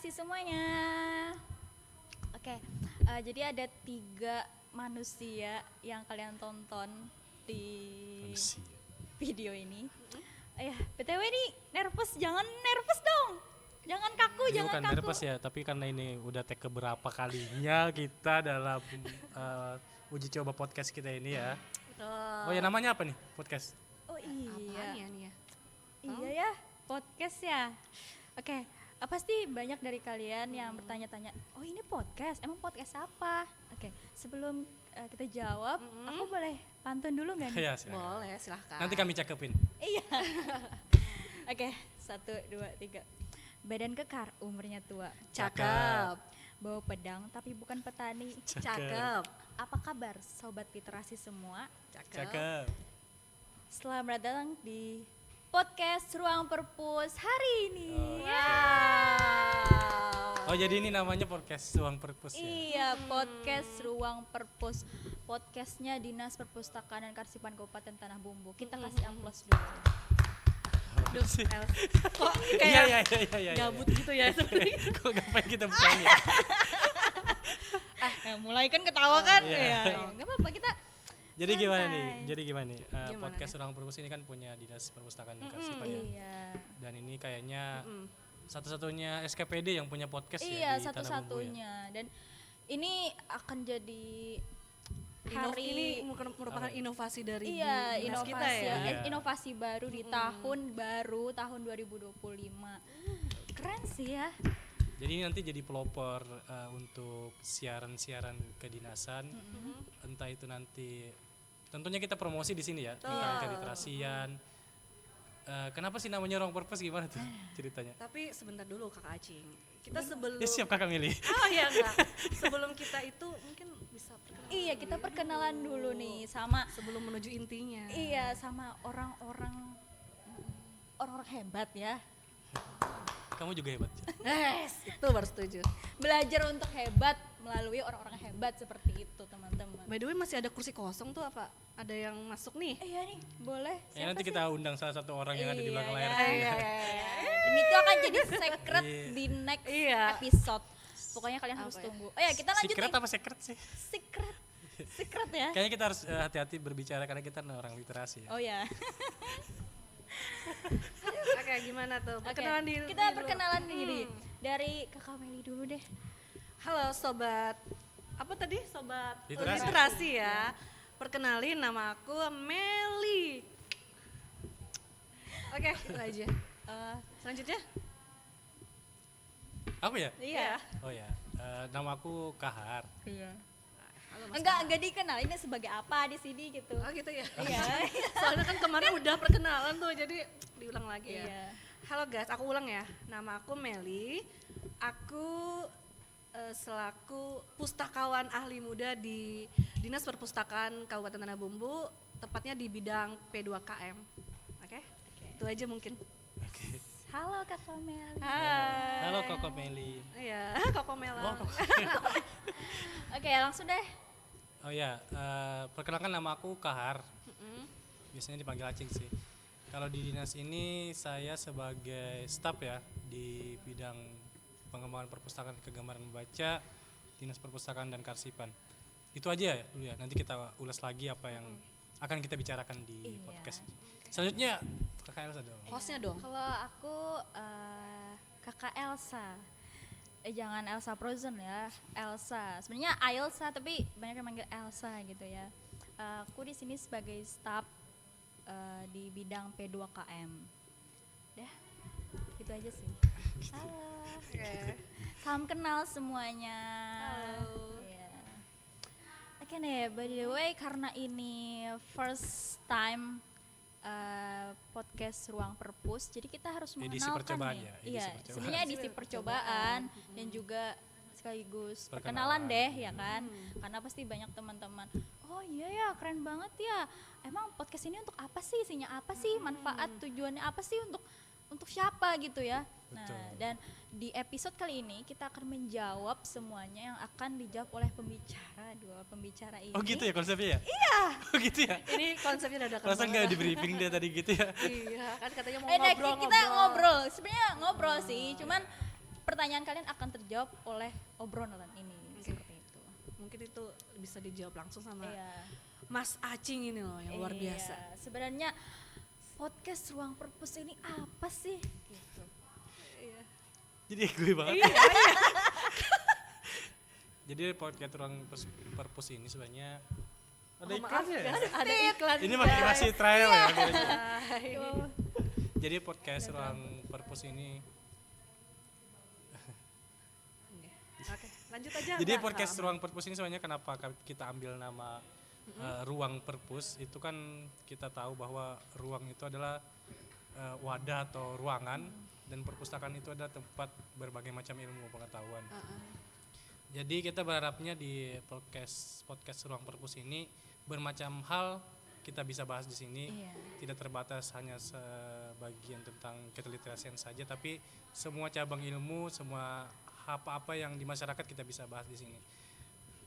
literasi semuanya. Oke, jadi ada 3 manusia yang kalian tonton di video ini. BTW ini nervous, jangan nervous dong. Jangan kaku, Ini jangan bukan kaku. nervous ya, tapi karena ini udah take keberapa kalinya kita dalam uji coba podcast kita ini ya. Oh ya, namanya apa nih podcast? Oh iya. Apaan ya? Iya ya, podcast ya. Oke, pasti banyak dari kalian yang bertanya-tanya, oh ini podcast, emang podcast apa? Oke, sebelum kita jawab, aku boleh pantun dulu nggak nih? Ya, silakan. Boleh, silahkan. Nanti kami cakepin. Iya. Oke, 1, 2, 3. Badan kekar, umurnya tua. Cakep. Bawa pedang tapi bukan petani. Cakep. Apa kabar sobat literasi semua? Cakep. Selamat datang di podcast Ruang Perpus hari ini. Oh, jadi ini namanya podcast Ruang Perpus ya? Iya, podcast Ruang Perpus. Podcastnya Dinas Perpustakaan dan Karsipan Kabupaten Tanah Bumbu. Kita kasih aplaus dulu. Duh, kok Iya, kayak iya. gabut gitu ya sebenarnya. Kok ngapain kita bukannya? Mulai kan ketawa kan? Iya. Nggak apa-apa, kita Jadi gimana nih? santai. Gimana Podcast nih? Ruang Perpus ini kan punya Dinas Perpustakaan dan Karsipan ya. Iya. Dan ini kayaknya satu-satunya SKPD yang punya podcast Iya, ya di Tanah Bumbu ya. satu-satunya. Dan ini akan jadi Ini merupakan inovasi dari iya, dinas inovasi kita ya. Iya. inovasi baru di tahun 2025. Keren sih ya. Jadi ini nanti jadi pelopor untuk siaran-siaran kedinasan. Entah itu nanti tentunya kita promosi di sini ya tentang keliterasian. Kenapa sih namanya Ruang Perpus, gimana tuh ceritanya? Tapi sebentar dulu Kakak Acing. Kita sebelum Ya siap Kakak milih. Oh iya enggak. Sebelum kita itu mungkin bisa perkenalan. Iya, kita perkenalan dulu nih sama Sebelum menuju intinya. iya sama orang-orang hebat ya. Kamu juga hebat. Itu baru setuju. Belajar untuk hebat melalui orang-orang hebat seperti itu, teman-teman. By the way masih ada kursi kosong tuh apa? Ada yang masuk nih? Iya nih, boleh. Ya nanti kita undang salah satu orang yang ada di belakang layar. Iya. Dan itu akan jadi secret Iya. di next Iya. episode. Pokoknya kalian harus Apa ya? tunggu. Oh ya, kita lanjut Secret nih. apa secret sih? Secret ya. Kayaknya kita harus hati-hati berbicara karena kita orang literasi ya. Oh ya. Oke, gimana tuh? Oke, Perkenalan diri. kita dulu. perkenalan diri dari Kakak Meli dulu deh. Halo sobat. Apa tadi? Sobat Literasi. ya. Perkenalin nama aku Meli. Oke, itu aja. Selanjutnya? Aku ya? Iya. Oh ya. Nama aku Kahar. Iya. Halo, Mas. Enggak dikenal ini sebagai apa di sini gitu. Oh gitu ya. Iya. Soalnya kan kemarin udah perkenalan tuh, jadi diulang lagi ya. Iya. Halo guys, aku ulang ya. Nama aku Meli. Aku selaku pustakawan ahli muda di Dinas Perpustakaan Kabupaten Tanah Bumbu, tepatnya di bidang P2KM. Oke? Itu aja mungkin. Oke. Halo Kakak Meli. Hai. Halo Koko Meli. Iya, Koko Mela. Oke, langsung deh. Oh ya, perkenalkan nama aku Kahar. Biasanya dipanggil Acing sih. Kalau di dinas ini saya sebagai staf ya di bidang pengembangan perpustakaan kegambaran membaca Dinas Perpustakaan dan Karsipan. Itu aja ya dulu ya. Nanti kita ulas lagi apa yang akan kita bicarakan di Iya. podcast. Selanjutnya Kakak Elsa dong. Hostnya dong. Kalau aku Kakak Elsa. Jangan Elsa Frozen ya, Elsa. Sebenarnya Ailsa tapi banyak yang manggil Elsa gitu ya. Aku di sini sebagai staf di bidang P2KM. Dah, itu aja sih. Halo. Salam kenal semuanya. Halo. Iya. Oke nih, by the way karena ini first time podcast Ruang Perpus, jadi kita harus Edisi mengenalkan percobaan nih. ya, edisi Iya, percobaan. sebenarnya edisi percobaan dan juga sekaligus perkenalan deh ya kan, karena pasti banyak teman-teman. Oh iya ya, keren banget ya. Emang podcast ini untuk apa sih? Isinya apa sih? Manfaat tujuannya apa sih untuk siapa gitu ya? Nah, Betul. dan di episode kali ini kita akan menjawab semuanya yang akan dijawab oleh dua pembicara ini. Oh gitu ya konsepnya ya? Iya. Oh gitu ya? Ini konsepnya dadakan. Masa nggak di briefing dia tadi gitu ya? Iya, kan katanya mau Kita ngobrol. ngobrol, sebenarnya ngobrol sih, cuman pertanyaan kalian akan terjawab oleh obrolan ini. Seperti itu. Mungkin itu bisa dijawab langsung sama Iya. Mas Acing ini loh yang luar biasa. Iya, sebenarnya podcast Ruang Perpus ini apa sih? Gitu. Iya. Jadi gue banget. Jadi podcast Ruang Perpus ini sebenarnya ada Oh, maaf iklannya ya? guys, ada iklan. Ini guys. masih trial ya. biasanya. Hai. Jadi podcast Ruang Perpus ini Oke, lanjut aja. Jadi Mbak. podcast Ruang Perpus ini sebenarnya kenapa kita ambil nama Ruang Perpus, itu kan kita tahu bahwa ruang itu adalah wadah atau ruangan, dan perpustakaan itu adalah tempat berbagai macam ilmu pengetahuan. Jadi kita berharapnya di podcast Ruang Perpus ini bermacam hal kita bisa bahas di sini. Iya. Tidak terbatas hanya sebagian tentang keteliterasian saja, tapi semua cabang ilmu, semua apa-apa yang di masyarakat kita bisa bahas di sini.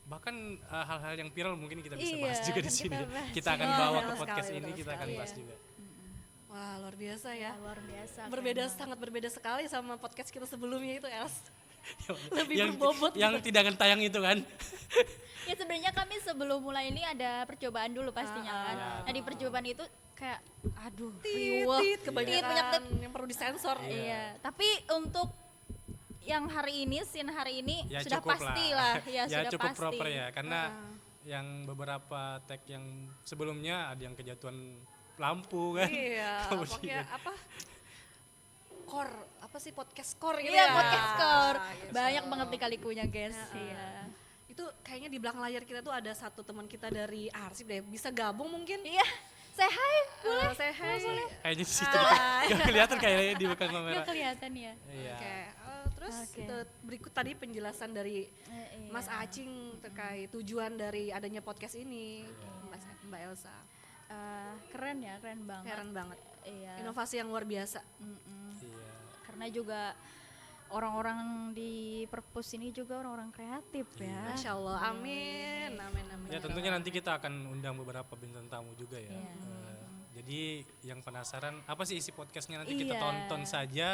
Bahkan hal-hal yang viral mungkin kita bisa bahas Iya, juga di kita sini. bahas. Kita akan Oh, bawa betul ke podcast sekali, ini, betul kita akan sekali. bahas Iya. juga. Wah, luar biasa ya. Luar biasa. Berbeda, keren sangat berbeda sekali sama podcast kita sebelumnya itu, Els. Lebih yang, berbobot yang gitu. tidak akan tayang itu kan. Ya sebenarnya kami sebelum mulai ini ada percobaan dulu pastinya kan. Nah di percobaan itu kayak aduh riweuh. Tit, kebanyakan banyak tit. yang perlu disensor. Iya. Tapi untuk yang hari ini, scene hari ini Ya sudah cukup pasti lah. lah. Ya, sudah cukup pasti. proper ya, karena yang beberapa tag yang sebelumnya ada yang kejatuhan lampu kan. Iya, Kemudian- pokoknya apa? Apa sih podcast core gitu Iya ya? podcast score. Gitu. Banyak banget lika-likunya guys. Iya. Itu kayaknya di belakang layar kita tuh ada satu teman kita dari Arsip deh, bisa gabung mungkin? Iya. Say hi. Boleh. Say hi. Kayaknya di situ Hai. nggak kelihatan kayaknya di belakang kamera. Nggak kelihatan ya. Iya. Oke, terus Oke. berikut tadi penjelasan dari Iya. Mas Acing terkait tujuan dari adanya podcast ini, Mbak Elsa. Keren ya, keren banget. Keren banget. Iya. Inovasi yang luar biasa. Mm-mm. Iya. Karena juga orang-orang di perpus ini juga orang-orang kreatif ya. Masya Allah, amin, amin, amin. Ya tentunya nanti kita akan undang beberapa bintang tamu juga ya. Iya. Jadi yang penasaran apa sih isi podcastnya, nanti kita Iya. tonton saja.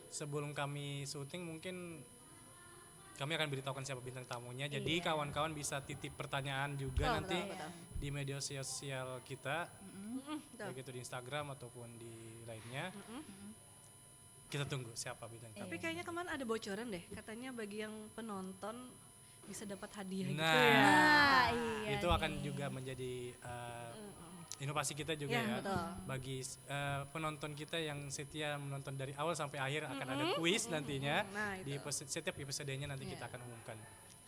Sebelum kami syuting mungkin kami akan beritahukan siapa bintang tamunya. Jadi kawan-kawan bisa titip pertanyaan juga Betul, nanti betul, di media sosial kita, Betul. baik itu di Instagram ataupun di lainnya. Kita tunggu siapa bintang tamu. Tapi kayaknya kemarin ada bocoran deh, katanya bagi yang penonton bisa dapat hadiah gitu Nah, ya. Nah, iya itu akan nih. juga menjadi inovasi kita juga Ya, ya. betul. Bagi penonton kita yang setia menonton dari awal sampai akhir akan ada kuis nantinya. Nah, Di itu. setiap episodenya nanti kita akan umumkan.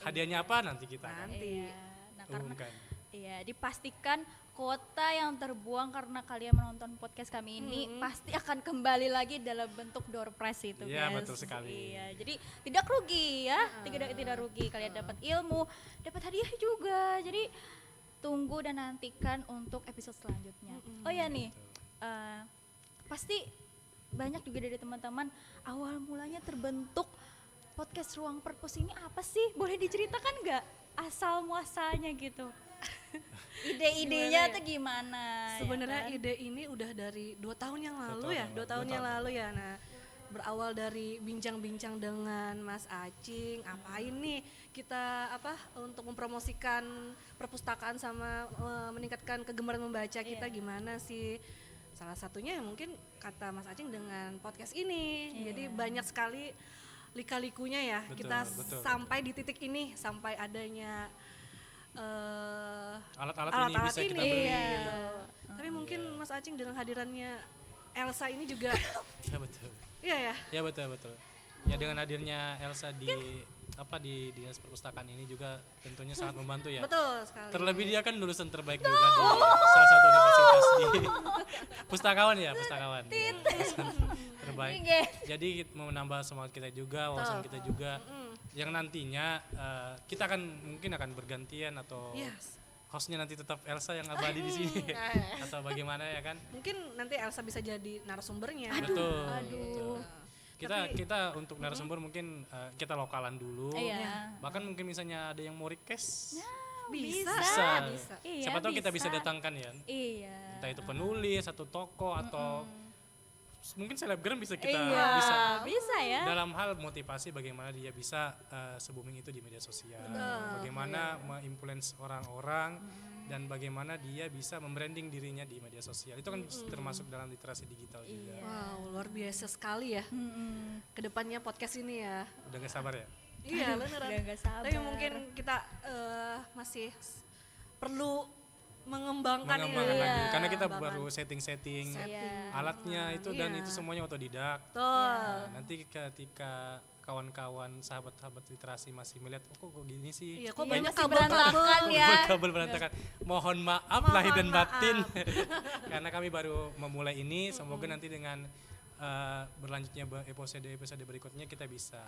Hadiahnya apa nanti kita akan Nanti. Iya. Nah, karena umumkan. iya, dipastikan kuota yang terbuang karena kalian menonton podcast kami ini pasti akan kembali lagi dalam bentuk door prize itu Iya, guys. betul sekali. Iya, jadi tidak rugi ya. Tidak rugi, kalian dapat ilmu, dapat hadiah juga. Jadi tunggu dan nantikan untuk episode selanjutnya. Oh ya nih, pasti banyak juga dari teman-teman awal mulanya terbentuk podcast Ruang Perpus ini apa sih? Boleh diceritakan nggak asal muasalnya gitu? Ide-idenya Gimana ya? tuh gimana? ya Sebenarnya kan? ide ini udah dari 2 tahun yang lalu tahun ya, yang 2 lalu, tahun 2 yang tahun. lalu ya. Nah, berawal dari bincang-bincang dengan Mas Acing, apain nih kita untuk mempromosikan perpustakaan sama meningkatkan kegemaran membaca kita gimana sih? Salah satunya mungkin kata Mas Acing dengan podcast ini. Jadi banyak sekali lika-likunya ya. Betul, kita betul. sampai di titik ini, sampai adanya Alat-alat ini alat-alat bisa kita ini. beli. Iya. gitu. Tapi mungkin Mas Acing dengan hadirannya Elsa ini juga Ya betul. iya ya. Ya betul. Ya dengan hadirnya Elsa di dinas perpustakaan ini juga tentunya sangat membantu ya. Betul sekali. Terlebih dia kan lulusan terbaik juga di salah satu universitas di pustakawan ya, pustakawan. Ya, lulusan terbaik. Oke. Jadi menambah semangat kita juga, wawasan kita juga. Yang nantinya kita mungkin akan bergantian atau Yes. hostnya nanti tetap Elsa yang abadi di sini atau bagaimana ya kan? Mungkin nanti Elsa bisa jadi narasumbernya. Betul. Aduh. betul. Kita untuk narasumber mungkin kita lokalan dulu. Iya. Bahkan mungkin misalnya ada yang mau request, Bisa. bisa. Iya, Siapa tahu kita bisa bisa. datangkan ya. Iya. Entah itu penulis atau tokoh atau mungkin selebgram bisa kita Iya, bisa bisa ya. dalam hal motivasi bagaimana dia bisa se-booming itu di media sosial, bagaimana menginfluence orang-orang dan bagaimana dia bisa membranding dirinya di media sosial. Itu kan termasuk dalam literasi digital juga. Wow, luar biasa sekali ya. Kedepannya podcast ini ya. Udah gak sabar ya? Iya beneran. Udah gak sabar. Tapi mungkin kita masih perlu mengembangkan Mengembangkan ini. lagi Iya, karena kita pengembangan. baru setting Iya. alatnya itu dan Iya. itu semuanya otodidak. Betul. Nah, nanti ketika kawan-kawan sahabat-sahabat literasi masih melihat kok gini sih, Iya, kok Iya, banyak masih kabel-kabel. berantakan ya. kabel berantakan. Mohon maaf lahir dan batin karena kami baru memulai ini. Semoga nanti dengan berlanjutnya episode berikutnya kita bisa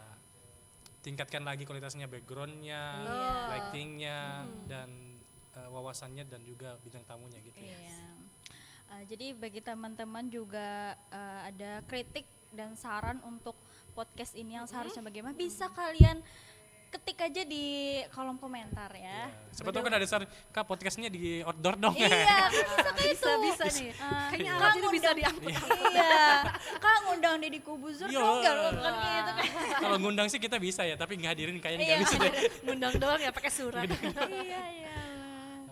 tingkatkan lagi kualitasnya, backgroundnya, lightingnya, dan wawasannya dan juga bintang tamunya gitu ya. Iya. Jadi bagi teman-teman juga ada kritik dan saran untuk podcast ini yang seharusnya bagaimana, bisa kalian ketik aja di kolom komentar ya. Siapa tahu kan ada saran, Kak podcastnya di outdoor dong. Iya, bisa kayak itu. Bisa nih. Kayaknya Kak alat ini bisa ngundang- diangkut. Iya. Kak ngundang Deddy Kubuzur Iya. dong, enggak kan gitu kan. Kalau ngundang sih kita bisa ya, tapi ngadirin kayaknya Iya. nggak bisa deh. Ngundang doang ya pakai surat. Iya, iya.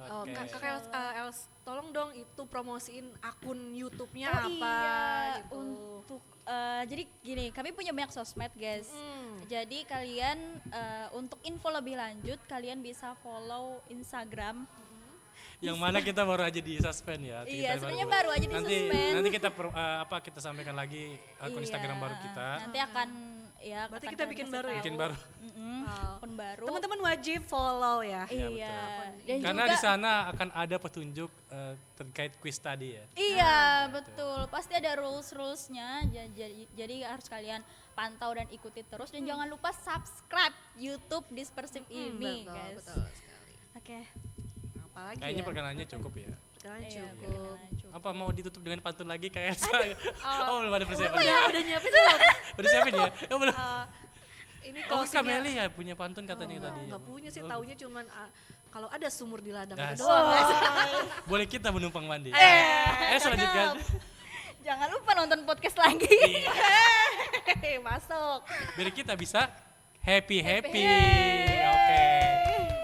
Oh, Oke. Kak Els, tolong dong itu promosiin akun YouTube-nya Oh apa iya, gitu. untuk jadi gini, kami punya banyak sosmed guys. Hmm. Jadi kalian untuk info lebih lanjut kalian bisa follow Instagram. Yang mana kita baru aja di suspend ya. Iya, Kita sebenarnya baru aja di nanti, suspend. Nanti kita kita sampaikan lagi akun Iya, Instagram baru kita. Nanti akan ya. Berarti akan kita kalian bikin kasih baru ya? tahu. Bikin baru. Akun baru. Teman-teman wajib follow ya. Iya. Dan Karena juga, di sana akan ada petunjuk terkait quiz tadi ya. Iya, betul. Pasti ada rules-rulesnya. Jadi harus kalian pantau dan ikuti terus dan jangan lupa subscribe YouTube Dispersif ini, guys. Betul sekali. Oke. Apalagi Kayaknya ya? perkenalannya cukup ya. Perkenalan Iya, cukup. perkenalan cukup. Apa mau ditutup dengan pantun lagi kayak saya? Oh, belum ada persiapan. Udah nyiapin belum? Udah siapin ya? Oh, belum. Ini Oh, closingnya- Kameli ya punya pantun katanya tadi. Nggak punya sih, taunya cuman kalau ada sumur di ladang Dah, itu doang. Boleh kita menumpang mandi. Cakep. Selanjutkan. Jangan lupa nonton podcast lagi. Hehehe, masuk. Biar kita bisa happy. Oke.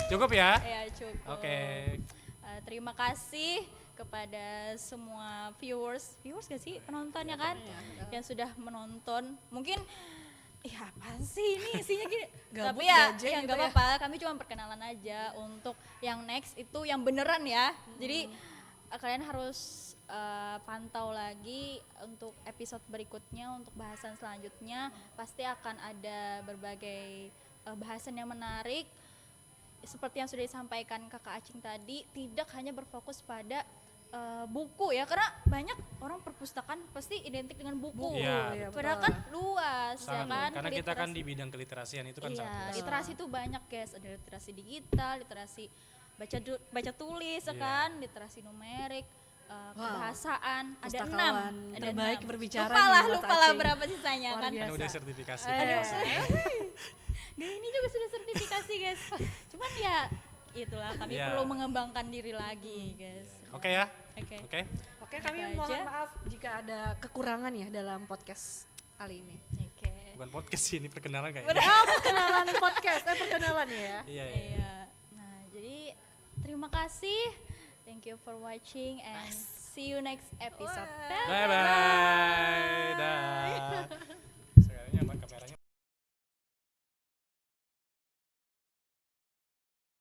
Cukup ya? Ya cukup. Oke. Terima kasih kepada semua viewers gak sih penonton ya kan yang sudah menonton. Mungkin apa sih ini isinya gini. Gabut Tapi ya aja yang gitu gak ya. apa-apa, kami cuma perkenalan aja. Untuk yang next itu yang beneran ya. Jadi kalian harus pantau lagi untuk episode berikutnya, untuk bahasan selanjutnya pasti akan ada berbagai bahasan yang menarik. Seperti yang sudah disampaikan Kakak Acing tadi, tidak hanya berfokus pada buku ya, karena banyak orang perpustakaan pasti identik dengan buku. Iya, Padahal kan luas ya Sangat kan. karena kita kan Literasi- di bidang keliterasian itu kan iya, sangat luas. literasi itu banyak guys, ada literasi digital, literasi baca tulis ya Iya. kan, literasi numerik, kebahasaan, ada Pustakawan 6. terbaik berbicara Lupa nih, lah Mas berapa sisanya Luar kan. biasa. Kan udah sertifikasi. Nah, ini juga sudah sertifikasi guys. Cuman ya itulah kami Iya. perlu mengembangkan diri lagi guys. Oke ya? Oke. Oke. Oke, kami Gitu mohon aja. maaf jika ada kekurangan ya dalam podcast kali ini. Oke. Bukan podcast sih, ini perkenalan kayaknya. Perkenalan podcast, perkenalan ya. Iya, iya. Iya. Nah, jadi terima kasih. Thank you for watching and see you next episode. Bye bye.